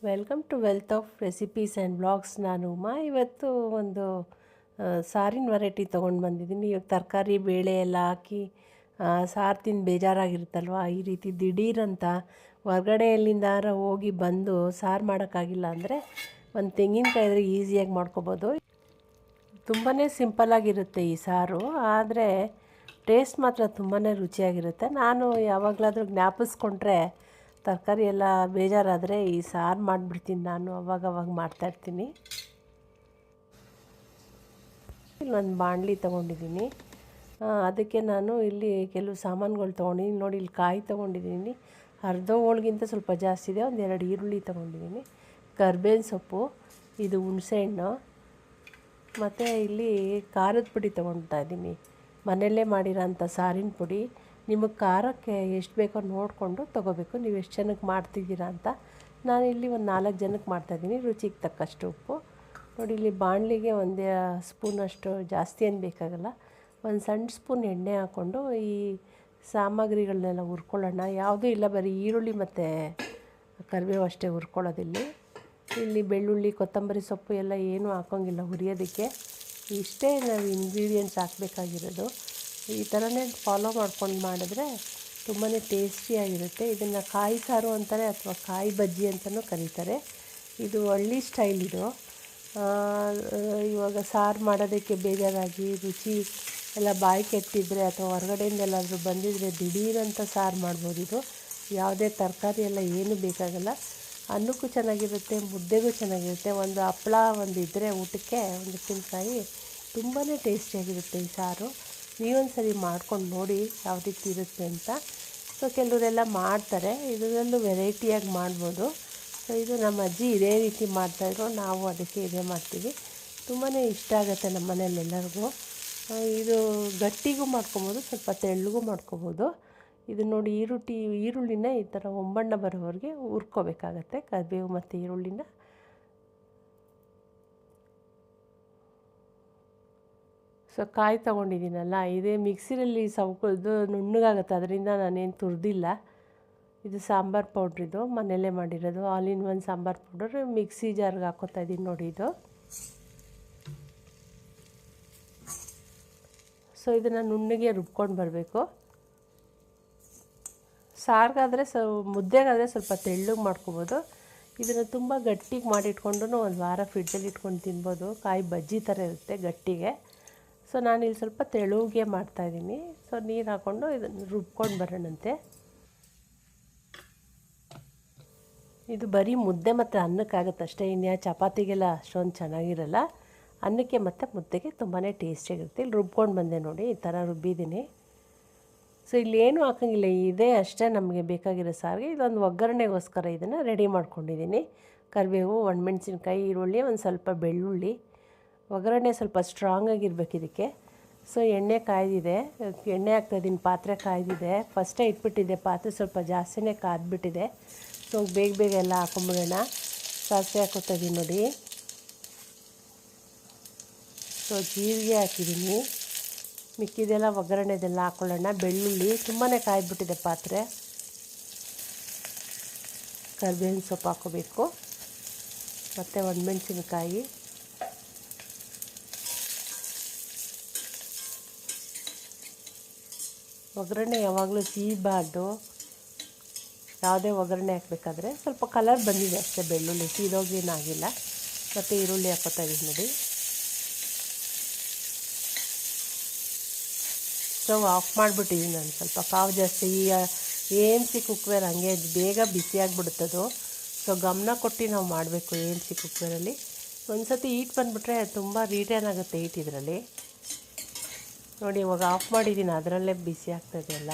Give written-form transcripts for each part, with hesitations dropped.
Welcome to wealth of recipes and blogs. ನಾನು ಉಮಾ. ಇವತ್ತು ಒಂದು ಸಾರಿನ ವೆರೈಟಿ ತೊಗೊಂಡು ಬಂದಿದ್ದೀನಿ. ಇವಾಗ ತರಕಾರಿ ಬೇಳೆ ಎಲ್ಲ ಹಾಕಿ ಸಾರು ತಿಂದು ಬೇಜಾರಾಗಿರುತ್ತಲ್ವ, ಈ ರೀತಿ ದಿಢೀರಂತ ಹೊರಗಡೆ ಎಲ್ಲಿಂದಾರ ಹೋಗಿ ಬಂದು ಸಾರು ಮಾಡೋಕ್ಕಾಗಿಲ್ಲ ಅಂದರೆ ಒಂದು ತೆಂಗಿನಕಾಯಿ ಇದ್ರೆ ಈಸಿಯಾಗಿ ಮಾಡ್ಕೊಬೋದು. ತುಂಬಾ ಸಿಂಪಲ್ಲಾಗಿರುತ್ತೆ ಈ ಸಾರು, ಆದರೆ ಟೇಸ್ಟ್ ಮಾತ್ರ ತುಂಬಾ ರುಚಿಯಾಗಿರುತ್ತೆ. ನಾನು ಯಾವಾಗಲಾದರೂ ಜ್ಞಾಪಿಸ್ಕೊಂಡ್ರೆ ತರಕಾರಿ ಎಲ್ಲ ಬೇಜಾರಾದರೆ ಈ ಸಾರು ಮಾಡಿಬಿಡ್ತೀನಿ. ನಾನು ಅವಾಗವಾಗ ಮಾಡ್ತಾಯಿರ್ತೀನಿ. ಇಲ್ಲೊಂದು ಬಾಣಲಿ ತೊಗೊಂಡಿದ್ದೀನಿ. ಅದಕ್ಕೆ ನಾನು ಇಲ್ಲಿ ಕೆಲವು ಸಾಮಾನುಗಳು ತೊಗೊಂಡಿದ್ದೀನಿ. ನೋಡಿ, ಇಲ್ಲಿ ಕಾಯಿ ತೊಗೊಂಡಿದ್ದೀನಿ, ಅರ್ಧ ಹೋಳಿಗಿಂತ ಸ್ವಲ್ಪ ಜಾಸ್ತಿ ಇದೆ. ಒಂದು 2 ಈರುಳ್ಳಿ ತೊಗೊಂಡಿದ್ದೀನಿ, ಕರ್ಬೇವಿನ ಸೊಪ್ಪು, ಇದು ಹುಣಸೆಹಣ್ಣು, ಮತ್ತು ಇಲ್ಲಿ ಖಾರದ ಪುಡಿ ತೊಗೊಳ್ತಾ ಇದ್ದೀನಿ. ಮನೆಯಲ್ಲೇ ಮಾಡಿರೋಂಥ ಸಾರಿನ ಪುಡಿ. ನಿಮಗೆ ಖಾರಕ್ಕೆ ಎಷ್ಟು ಬೇಕೋ ನೋಡಿಕೊಂಡು ತೊಗೋಬೇಕು, ನೀವು ಎಷ್ಟು ಜನಕ್ಕೆ ಮಾಡ್ತಿದ್ದೀರಾ ಅಂತ. ನಾನಿಲ್ಲಿ ಒಂದು 4 ಜನಕ್ಕೆ ಮಾಡ್ತಾಯಿದ್ದೀನಿ. ರುಚಿಗೆ ತಕ್ಕಷ್ಟು ಉಪ್ಪು. ನೋಡಿ, ಇಲ್ಲಿ ಬಾಣಲಿಗೆ 1 ಸ್ಪೂನಷ್ಟು, ಜಾಸ್ತಿ ಏನು ಬೇಕಾಗಲ್ಲ, ಒಂದು ಸಣ್ಣ ಸ್ಪೂನ್ ಎಣ್ಣೆ ಹಾಕ್ಕೊಂಡು ಈ ಸಾಮಗ್ರಿಗಳನ್ನೆಲ್ಲ ಹುರ್ಕೊಳ್ಳೋಣ. ಯಾವುದೂ ಇಲ್ಲ, ಬರೀ ಈರುಳ್ಳಿ ಮತ್ತು ಕರಿಬೇವು ಅಷ್ಟೇ ಹುರ್ಕೊಳ್ಳೋದಿಲ್ಲಿ. ಇಲ್ಲಿ ಬೆಳ್ಳುಳ್ಳಿ, ಕೊತ್ತಂಬರಿ ಸೊಪ್ಪು ಎಲ್ಲ ಏನೂ ಹಾಕೋಂಗಿಲ್ಲ ಹುರಿಯೋದಕ್ಕೆ. ಇಷ್ಟೇ ನಾವು ಇಂಗ್ರೀಡಿಯೆಂಟ್ಸ್ ಹಾಕಬೇಕಾಗಿರೋದು. ಈ ಥರನೇ ಫಾಲೋ ಮಾಡ್ಕೊಂಡು ಮಾಡಿದ್ರೆ ತುಂಬಾ ಟೇಸ್ಟಿಯಾಗಿರುತ್ತೆ. ಇದನ್ನು ಕಾಯಿ ಸಾರು ಅಂತಾರೆ ಅಥವಾ ಕಾಯಿ ಬಜ್ಜಿ ಅಂತಲೂ ಕರೀತಾರೆ. ಇದು ಹಳ್ಳಿ ಸ್ಟೈಲ್. ಇದು ಇವಾಗ ಸಾರು ಮಾಡೋದಕ್ಕೆ ಬೇಜಾರಾಗಿ ರುಚಿ ಎಲ್ಲ ಬಾಯಿ ಕೆಟ್ಟಿದ್ರೆ ಅಥವಾ ಹೊರಗಡೆಯಿಂದ ಎಲ್ಲಾದರೂ ಬಂದಿದ್ದರೆ ದಿಢೀರಂತ ಸಾರು ಮಾಡ್ಬೋದು. ಇದು ಯಾವುದೇ ತರಕಾರಿ ಎಲ್ಲ ಏನೂ ಬೇಕಾಗಲ್ಲ. ಅನ್ನಕ್ಕೂ ಚೆನ್ನಾಗಿರುತ್ತೆ, ಮುದ್ದೆಗೂ ಚೆನ್ನಾಗಿರುತ್ತೆ. ಒಂದು ಹಪ್ಪಳ ಒಂದು ಇದ್ದರೆ ಊಟಕ್ಕೆ, ಒಂದು ಉಪ್ಪಿನಕಾಯಿ, ತುಂಬಾ ಟೇಸ್ಟಿಯಾಗಿರುತ್ತೆ ಈ ಸಾರು. ನೀವೊಂದು ಸರಿ ಮಾಡ್ಕೊಂಡು ನೋಡಿ ಯಾವ ರೀತಿ ಇರುತ್ತೆ ಅಂತ. ಸೊ ಕೆಲವರೆಲ್ಲ ಮಾಡ್ತಾರೆ, ಇದರಲ್ಲೂ ವೆರೈಟಿಯಾಗಿ ಮಾಡ್ಬೋದು. ಸೊ ಇದು ನಮ್ಮ ಅಜ್ಜಿ ಇದೇ ರೀತಿ ಮಾಡ್ತಾಯಿದ್ರು, ನಾವು ಅದಕ್ಕೆ ಇದೇ ಮಾಡ್ತೀವಿ. ತುಂಬಾ ಇಷ್ಟ ಆಗುತ್ತೆ ನಮ್ಮ ಮನೆಯಲ್ಲೆಲ್ಲರಿಗೂ. ಇದು ಗಟ್ಟಿಗೂ ಮಾಡ್ಕೊಬೋದು, ಸ್ವಲ್ಪ ತೆಳ್ಳಗೂ ಮಾಡ್ಕೊಬೋದು. ಇದು ನೋಡಿ, ಈರುಳ್ಳಿನ ಈ ಥರ ಒಂಬಣ್ಣ ಬರೋವರೆಗೆ ಹುರ್ಕೋಬೇಕಾಗತ್ತೆ, ಕರಿಬೇವು ಮತ್ತು ಈರುಳ್ಳಿನ. ಸೊ ಕಾಯಿ ತೊಗೊಂಡಿದ್ದೀನಲ್ಲ, ಇದೇ ಮಿಕ್ಸಿರಲ್ಲಿ ಇದು ನುಣ್ಣಗಾಗುತ್ತೆ, ಅದರಿಂದ ನಾನೇನು ತುರಿದಿಲ್ಲ. ಇದು ಸಾಂಬಾರು ಪೌಡ್ರಿದು, ಮನೆಯಲ್ಲೇ ಮಾಡಿರೋದು, all in one sambar powder. Mixie ಜಾರ್ಗೆ ಹಾಕ್ಕೋತಾ ಇದ್ದೀನಿ ನೋಡಿ ಇದು. ಸೊ ಇದನ್ನು ನುಣ್ಣಗೆ ರುಬ್ಕೊಂಡು ಬರಬೇಕು. ಸಾರಿಗಾದರೆ ಮುದ್ದೆಗಾದರೆ ಸ್ವಲ್ಪ ತೆಳ್ಳಗೆ ಮಾಡ್ಕೊಬೋದು. ಇದನ್ನು ತುಂಬ ಗಟ್ಟಿಗೆ ಮಾಡಿಟ್ಕೊಂಡು ಒಂದು ವಾರ ಫ್ರಿಡ್ಜಲ್ಲಿ ಇಟ್ಕೊಂಡು ತಿನ್ಬೋದು. ಕಾಯಿ ಬಜ್ಜಿ ಥರ ಇರುತ್ತೆ ಗಟ್ಟಿಗೆ. ಸೊ ನಾನಿಲ್ಲಿ ಸ್ವಲ್ಪ ತೆಳುಗೆ ಮಾಡ್ತಾಯಿದ್ದೀನಿ. ಸೊ ನೀರು ಹಾಕ್ಕೊಂಡು ಇದನ್ನು ರುಬ್ಕೊಂಡು ಬರೋಣಂತೆ. ಇದು ಬರೀ ಮುದ್ದೆ ಮತ್ತು ಅನ್ನಕ್ಕಾಗುತ್ತೆ ಅಷ್ಟೇ, ಇನ್ಯಾ ಚಪಾತಿಗೆಲ್ಲ ಅಷ್ಟೊಂದು ಚೆನ್ನಾಗಿರಲ್ಲ. ಅನ್ನಕ್ಕೆ ಮತ್ತು ಮುದ್ದೆಗೆ ತುಂಬಾ ಟೇಸ್ಟಿಯಾಗಿರುತ್ತೆ. ಇಲ್ಲಿ ರುಬ್ಕೊಂಡು ಬಂದೆ ನೋಡಿ, ಈ ಥರ ರುಬ್ಬಿದ್ದೀನಿ. ಸೊ ಇಲ್ಲೇನು ಹಾಕೋಂಗಿಲ್ಲ, ಇದೇ ಅಷ್ಟೇ ನಮಗೆ ಬೇಕಾಗಿರೋ ಸಾರಿಗೆ. ಇದೊಂದು ಒಗ್ಗರಣೆಗೋಸ್ಕರ ಇದನ್ನು ರೆಡಿ ಮಾಡ್ಕೊಂಡಿದ್ದೀನಿ. ಕರಿಬೇವು, ಒಣಮೆಣ್ಸಿನ್ಕಾಯಿ, ಈರುಳ್ಳಿ, ಒಂದು ಸ್ವಲ್ಪ ಬೆಳ್ಳುಳ್ಳಿ. ಒಗ್ಗರಣೆ ಸ್ವಲ್ಪ ಸ್ಟ್ರಾಂಗಾಗಿರ್ಬೇಕು ಇದಕ್ಕೆ. ಸೊ ಎಣ್ಣೆ ಕಾಯ್ದಿದೆ, ಎಣ್ಣೆ ಹಾಕ್ತಾಯಿದ್ದೀನಿ. ಪಾತ್ರೆ ಕಾಯ್ದಿದೆ, ಫಸ್ಟೇ ಇಟ್ಬಿಟ್ಟಿದ್ದೆ. ಪಾತ್ರೆ ಸ್ವಲ್ಪ ಜಾಸ್ತಿನೇ ಕಾದ್ಬಿಟ್ಟಿದೆ. ಸೊ ಬೇಗ ಎಲ್ಲ ಹಾಕೊಂಬಿಡೋಣ. ಸಾಸಿವೆ ಹಾಕೋತಾಯಿದ್ದೀನಿ ನೋಡಿ. ಸೊ ಜೀರಿಗೆ ಹಾಕಿದ್ದೀನಿ. ಮಿಕ್ಕಿದೆಲ್ಲ ಒಗ್ಗರಣೆದೆಲ್ಲ ಹಾಕ್ಕೊಳ್ಳೋಣ. ಬೆಳ್ಳುಳ್ಳಿ, ತುಂಬಾ ಕಾಯ್ದುಬಿಟ್ಟಿದೆ ಪಾತ್ರೆ. ಕರಿಬೇವಿನ ಸೊಪ್ಪು ಹಾಕ್ಕೋಬೇಕು, ಮತ್ತು ಒಣಮೆಣ್ಸಿನ್ಕಾಯಿ. ಒಗ್ಗರಣೆ ಯಾವಾಗಲೂ ಸೀಬಾರ್ದು. ಯಾವುದೇ ಒಗ್ಗರಣೆ ಹಾಕಬೇಕಾದ್ರೆ ಸ್ವಲ್ಪ ಕಲರ್ ಬಂದಿದೆ ಅಷ್ಟೇ, ಬೆಳ್ಳುಳ್ಳಿ ಸೀದೋಗೇನಾಗಿಲ್ಲ. ಮತ್ತು ಈರುಳ್ಳಿ ಹಾಕ್ಕೋತಾ ಇದ್ದೀನಿ ನೋಡಿ. ಸ್ಟವ್ ಆಫ್ ಮಾಡಿಬಿಟ್ಟಿದ್ದೀನಿ ನಾನು. ಸ್ವಲ್ಪ ಕಾವು ಜಾಸ್ತಿ. ಈಗ AMC ಕುಕ್ವೇರ್ ಹಂಗೆ ಬೇಗ ಬಿಸಿಯಾಗಿಬಿಡುತ್ತದು. ಸೊ ಗಮನ ಕೊಟ್ಟು ನಾವು ಮಾಡಬೇಕು AMC ಕುಕ್ವೇರಲ್ಲಿ. ಒಂದು ಸತಿ ಈಟ್ ಬಂದುಬಿಟ್ರೆ ತುಂಬ ರಿಟರ್ನ್ ಆಗುತ್ತೆ ಈಟ್ ಇದರಲ್ಲಿ. ನೋಡಿ, ಇವಾಗ ಆಫ್ ಮಾಡಿದ್ದೀನಿ, ಅದರಲ್ಲೇ ಬಿಸಿ ಆಗ್ತದೆ ಎಲ್ಲ.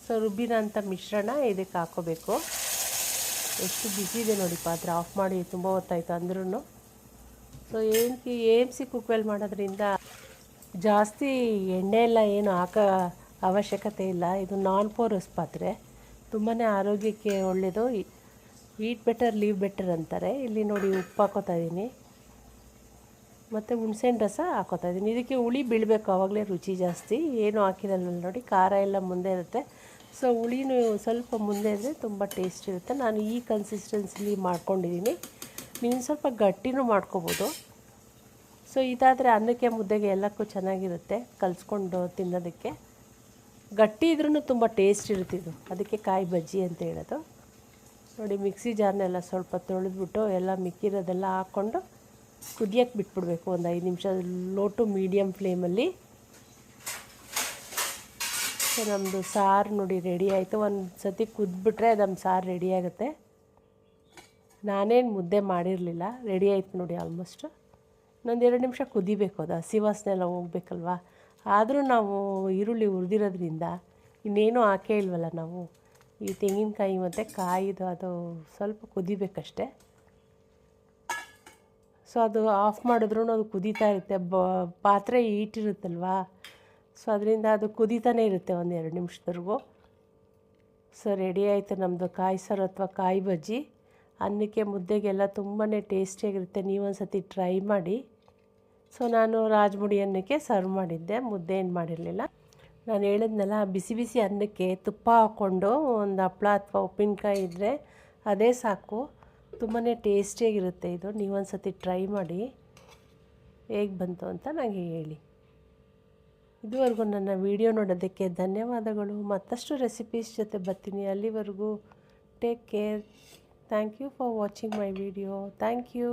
ಸೊ ರುಬ್ಬಿರೋಂಥ ಮಿಶ್ರಣ ಇದಕ್ಕೆ ಹಾಕ್ಕೋಬೇಕು. ಎಷ್ಟು ಬಿಸಿ ಇದೆ ನೋಡಿ ಪಾತ್ರೆ. ಆಫ್ ಮಾಡಿ ತುಂಬ ಹೊತ್ತಾಯಿತು ಅಂದ್ರೂ. ಸೊ AMC ಕುಕ್ವೇಲ್ ಮಾಡೋದ್ರಿಂದ ಜಾಸ್ತಿ ಎಣ್ಣೆ ಎಲ್ಲ ಏನು ಹಾಕೋ ಅವಶ್ಯಕತೆ ಇಲ್ಲ. ಇದು ನಾನ್ ಪೋರಸ್ ಪಾತ್ರೆ, ತುಂಬಾ ಆರೋಗ್ಯಕ್ಕೆ ಒಳ್ಳೆಯದು. ಈಟ್ ಬೆಟರ್ ಲೀವ್ ಬೆಟರ್ ಅಂತಾರೆ. ಇಲ್ಲಿ ನೋಡಿ, ಉಪ್ಪು ಹಾಕೋತಾ ಇದ್ದೀನಿ, ಮತ್ತು ಹುಣಸೆಹಣ್ಣು ರಸ ಹಾಕೋತಾ ಇದ್ದೀನಿ. ಇದಕ್ಕೆ ಹುಳಿ ಬೀಳಬೇಕು, ಆವಾಗಲೇ ರುಚಿ ಜಾಸ್ತಿ. ಏನು ಹಾಕಿರಲ್ಲ ನೋಡಿ, ಖಾರ ಎಲ್ಲ ಮುಂದೆ ಇರುತ್ತೆ. ಸೊ ಹುಳಿನೂ ಸ್ವಲ್ಪ ಮುಂದೆ ಅಂದರೆ ತುಂಬ ಟೇಸ್ಟ್ ಇರುತ್ತೆ. ನಾನು ಈ ಕನ್ಸಿಸ್ಟೆನ್ಸಿಲಿ ಮಾಡ್ಕೊಂಡಿದ್ದೀನಿ. ನೀನು ಸ್ವಲ್ಪ ಗಟ್ಟಿನೂ ಮಾಡ್ಕೊಬೋದು. ಸೊ ಇದಾದರೆ ಅನ್ನಕ್ಕೆ ಮುದ್ದೆಗೆ ಎಲ್ಲಕ್ಕೂ ಚೆನ್ನಾಗಿರುತ್ತೆ ಕಲಿಸ್ಕೊಂಡು ತಿನ್ನೋದಕ್ಕೆ. ಗಟ್ಟಿ ಇದ್ರೂ ತುಂಬ ಟೇಸ್ಟ್ ಇರುತ್ತಿದ್ದು, ಅದಕ್ಕೆ ಕಾಯಿ ಬಜ್ಜಿ ಅಂತ ಹೇಳೋದು. ನೋಡಿ ಮಿಕ್ಸಿ ಜಾರ್ನೆಲ್ಲ ಸ್ವಲ್ಪ ತೊಳೆದ್ಬಿಟ್ಟು ಎಲ್ಲ ಮಿಕ್ಕಿರೋದೆಲ್ಲ ಹಾಕ್ಕೊಂಡು ಕುದಿಯೋಕ್ಕೆ ಬಿಟ್ಬಿಡ್ಬೇಕು ಒಂದು 5 ನಿಮಿಷ ಲೋ ಟು ಮೀಡಿಯಮ್ ಫ್ಲೇಮಲ್ಲಿ. ಸೊ ನಮ್ಮದು ಸಾರು ನೋಡಿ ರೆಡಿ ಆಯಿತು. ಒಂದು ಸತಿ ಕುದ್ಬಿಟ್ರೆ ನಮ್ಮ ಸಾರು ರೆಡಿ ಆಗುತ್ತೆ. ನಾನೇನು ಮುದ್ದೆ ಮಾಡಿರಲಿಲ್ಲ, ರೆಡಿ ಆಯ್ತು ನೋಡಿ ಆಲ್ಮೋಸ್ಟ್. ಇನ್ನೊಂದು 2 ನಿಮಿಷ ಕುದಿಬೇಕು, ಅದು ಹಸಿ ವಾಸನೆ ಎಲ್ಲ ಹೋಗ್ಬೇಕಲ್ವ. ಆದರೂ ನಾವು ಈರುಳ್ಳಿ ಹುರಿದಿರೋದ್ರಿಂದ ಇನ್ನೇನು ಹಾಕೇ ಇಲ್ವಲ್ಲ ನಾವು. ಈ ತೆಂಗಿನಕಾಯಿ ಮತ್ತು ಕಾಯಿದು ಅದು ಸ್ವಲ್ಪ ಕುದಿಬೇಕಷ್ಟೆ. ಸೊ ಅದು ಆಫ್ ಮಾಡಿದ್ರೂ ಅದು ಕುದೀತಾ ಇರುತ್ತೆ. ಪಾತ್ರೆ ಈಟಿರುತ್ತಲ್ವ, ಸೊ ಅದರಿಂದ ಅದು ಕುದೀತಾನೇ ಇರುತ್ತೆ ಒಂದು 2 ನಿಮಿಷದವರೆಗೂ. ಸೊ ರೆಡಿ ಆಯಿತು ನಮ್ಮದು ಕಾಯಿ ಸಾರು ಅಥವಾ ಕಾಯಿ ಬಜ್ಜಿ. ಅನ್ನಕ್ಕೆ ಮುದ್ದೆಗೆಲ್ಲ ತುಂಬಾ ಟೇಸ್ಟಿಯಾಗಿರುತ್ತೆ. ನೀವೊಂದು ಸತಿ ಟ್ರೈ ಮಾಡಿ. ಸೊ ನಾನು ರಾಜಮುಡಿ ಅನ್ನಕ್ಕೆ ಸರ್ವ್ ಮಾಡಿದ್ದೆ, ಮುದ್ದೆ ಏನು ಮಾಡಿರಲಿಲ್ಲ. ನಾನು ಹೇಳಿದ್ನಲ್ಲ, ಬಿಸಿ ಬಿಸಿ ಅನ್ನಕ್ಕೆ ತುಪ್ಪ ಹಾಕ್ಕೊಂಡು ಒಂದು ಹಪ್ಪಳ ಅಥವಾ ಉಪ್ಪಿನಕಾಯಿ ಇದ್ದರೆ ಅದೇ ಸಾಕು. ತುಂಬಾ ಟೇಸ್ಟಿಯಾಗಿರುತ್ತೆ ಇದು. ನೀವೊಂದು ಸತಿ ಟ್ರೈ ಮಾಡಿ, ಹೇಗೆ ಬಂತು ಅಂತ ನನಗೆ ಹೇಳಿ. ಇದುವರೆಗೂ ನನ್ನ ವಿಡಿಯೋ ನೋಡೋದಕ್ಕೆ ಧನ್ಯವಾದಗಳು. ಮತ್ತಷ್ಟು ರೆಸಿಪೀಸ್ ಜೊತೆ ಬರ್ತೀನಿ. ಅಲ್ಲಿವರೆಗೂ take care. Thank you for watching my video. Thank you.